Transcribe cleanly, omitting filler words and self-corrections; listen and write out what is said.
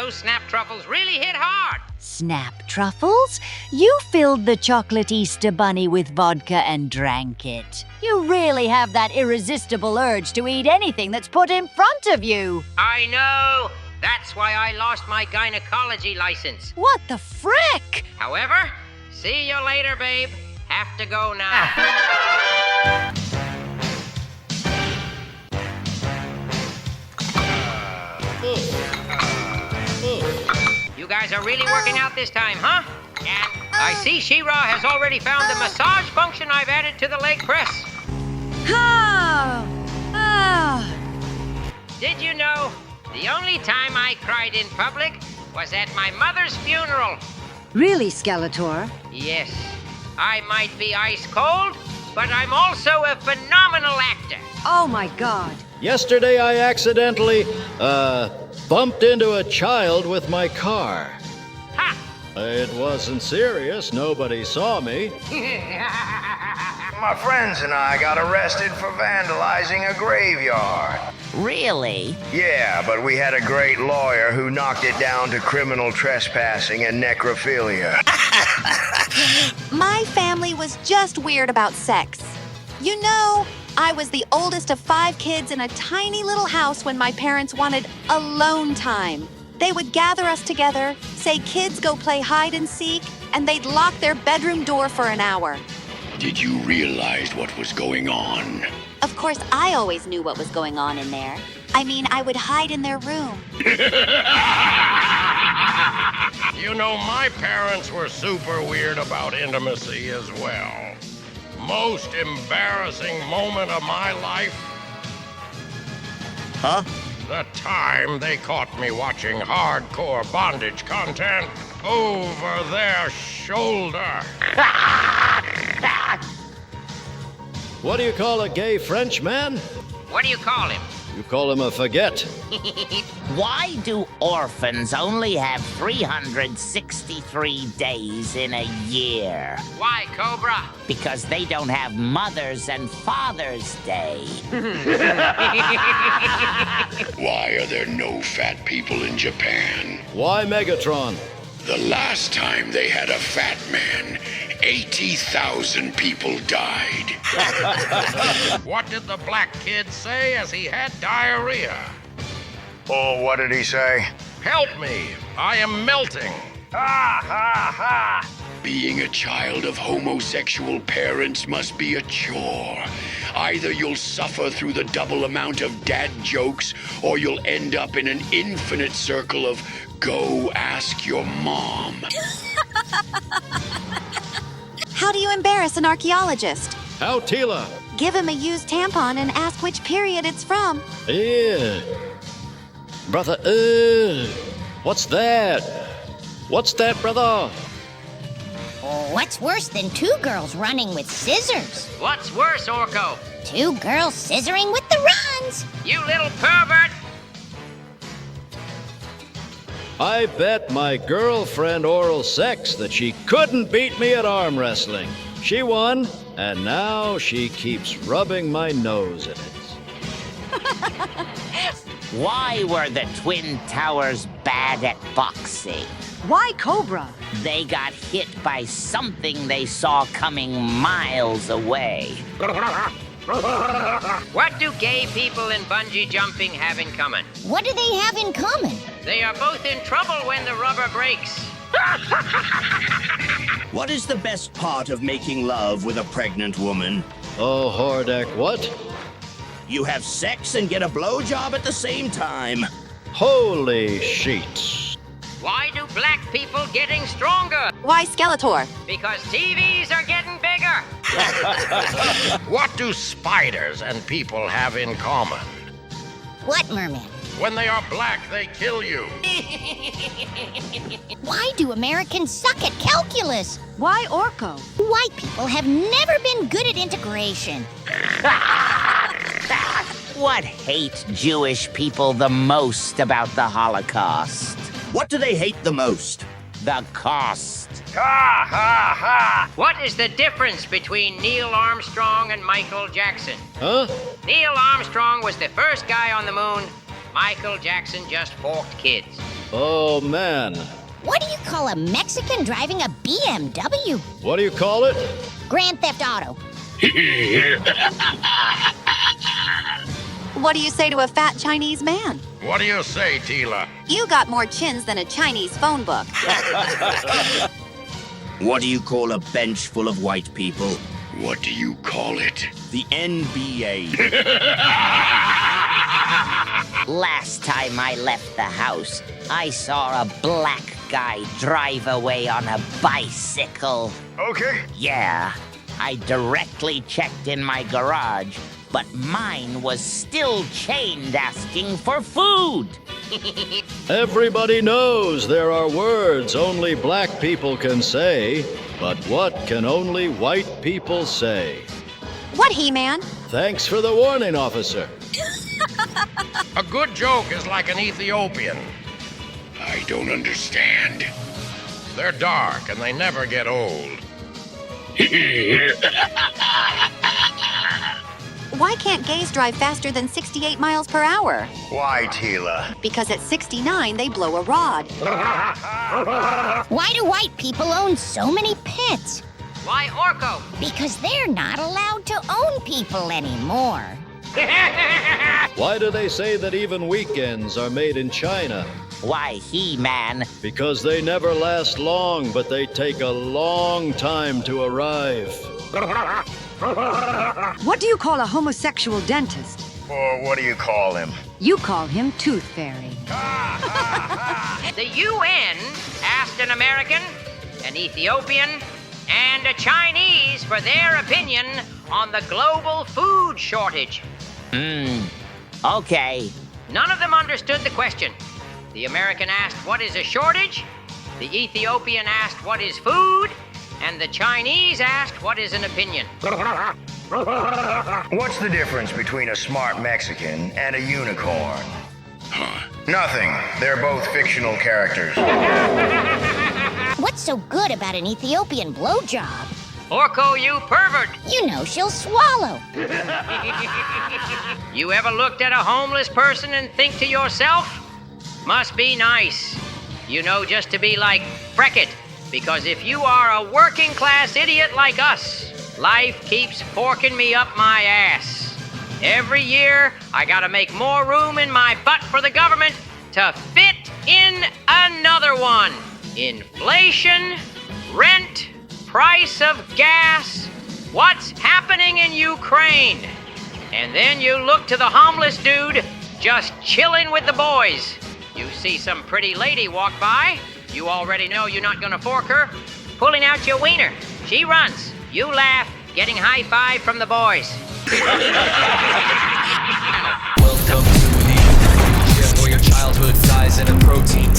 those snap truffles really hit hard. Snap truffles? You filled the chocolate Easter bunny with vodka and drank it. You really have that irresistible urge to eat anything that's put in front of you. I know. That's why I lost my gynecology license. What the frick? However, see you later, babe. Have to go now. You guys are really working out this time, huh? And I see She-Ra has already found the massage function I've added to the leg press. Did you know the only time I cried in public was at my mother's funeral? Really, Skeletor? Yes, I might be ice cold, but I'm also a phenomenal actor. Oh my God. Yesterday I accidentally, bumped into a child with my car. Ha! It wasn't serious. Nobody saw me. My friends and I got arrested for vandalizing a graveyard. Really? Yeah, but we had a great lawyer who knocked it down to criminal trespassing and necrophilia. My family was just weird about sex. You know, I was the oldest of 5 kids in a tiny little house when my parents wanted alone time. They would gather us together, say kids go play hide and seek, and they'd lock their bedroom door for an hour. Did you realize what was going on? Of course, I always knew what was going on in there. I mean, I would hide in their room. You know, my parents were super weird about intimacy as well. Most embarrassing moment of my life? Huh? The time they caught me watching hardcore bondage content over their shoulder. What do you call a gay Frenchman? What do you call him? You call him a forget. Why do orphans only have 363 days in a year? Why, Cobra? Because they don't have Mother's and Father's Day. Why are there no fat people in Japan? Why Megatron? The last time they had a fat man, 80,000 people died. What did the black kid say as he had diarrhea? Oh, what did he say? Help me, I am melting. Ha ha ha! Being a child of homosexual parents must be a chore. Either you'll suffer through the double amount of dad jokes, or you'll end up in an infinite circle of go ask your mom. How do you embarrass an archaeologist? How Tila? Give him a used tampon and ask which period it's from. Ew. Brother, what's that? What's that, brother? What's worse than 2 girls running with scissors? What's worse, Orko? 2 girls scissoring with the runs. You little pervert! I bet my girlfriend oral sex that she couldn't beat me at arm wrestling. She won, and now she keeps rubbing my nose in it. Why were the Twin Towers bad at boxing? Why Cobra? They got hit by something they saw coming miles away. What do gay people and bungee jumping have in common? What do they have in common? They are both in trouble when the rubber breaks. What is the best part of making love with a pregnant woman? Oh, Hordak, what? You have sex and get a blowjob at the same time. Holy sheets. Why do black people getting stronger? Why Skeletor? Because TVs are getting bigger. What do spiders and people have in common? What, Merman? When they are black, they kill you. Why do Americans suck at calculus? Why Orko? White people have never been good at integration. What hate Jewish people the most about the Holocaust? What do they hate the most? The cost. Ha ha ha! What is the difference between Neil Armstrong and Michael Jackson? Huh? Neil Armstrong was the first guy on the moon. Michael Jackson just forked kids. Oh, man. What do you call a Mexican driving a BMW? What do you call it? Grand Theft Auto. What do you say to a fat Chinese man? What do you say, Tila? You got more chins than a Chinese phone book. What do you call a bench full of white people? What do you call it? The NBA. Last time I left the house, I saw a black guy drive away on a bicycle. Okay. Yeah, I directly checked in my garage, but mine was still chained asking for food. Everybody knows there are words only black people can say, but what can only white people say? What, He-Man? Thanks for the warning, officer. A good joke is like an Ethiopian. I don't understand. They're dark and they never get old. Why can't gays drive faster than 68 miles per hour? Why, Tila? Because at 69, they blow a rod. Why do white people own so many pets? Why Orko? Because they're not allowed to own people anymore. Why do they say that even weekends are made in China? Why, He-Man? Because they never last long, but they take a long time to arrive. What do you call a homosexual dentist? Or what do you call him? You call him Tooth Fairy. The UN asked an American, an Ethiopian, and a Chinese for their opinion on the global food shortage. Okay. None of them understood the question. The American asked, what is a shortage? The Ethiopian asked, what is food? And the Chinese asked, what is an opinion? What's the difference between a smart Mexican and a unicorn? Nothing. They're both fictional characters. What's so good about an Ethiopian blowjob? Orko, you pervert! You know she'll swallow. You ever looked at a homeless person and think to yourself, must be nice, you know, just to be like Freckett, because if you are a working class idiot like us, life keeps forking me up my ass. Every year, I gotta make more room in my butt for the government to fit in another one. Inflation, rent, price of gas, what's happening in Ukraine? And then you look to the homeless dude just chilling with the boys. You see some pretty lady walk by, you already know you're not gonna fork her, pulling out your wiener. She runs, you laugh, getting high five from the boys. Welcome to the gym where your childhood dies in a protein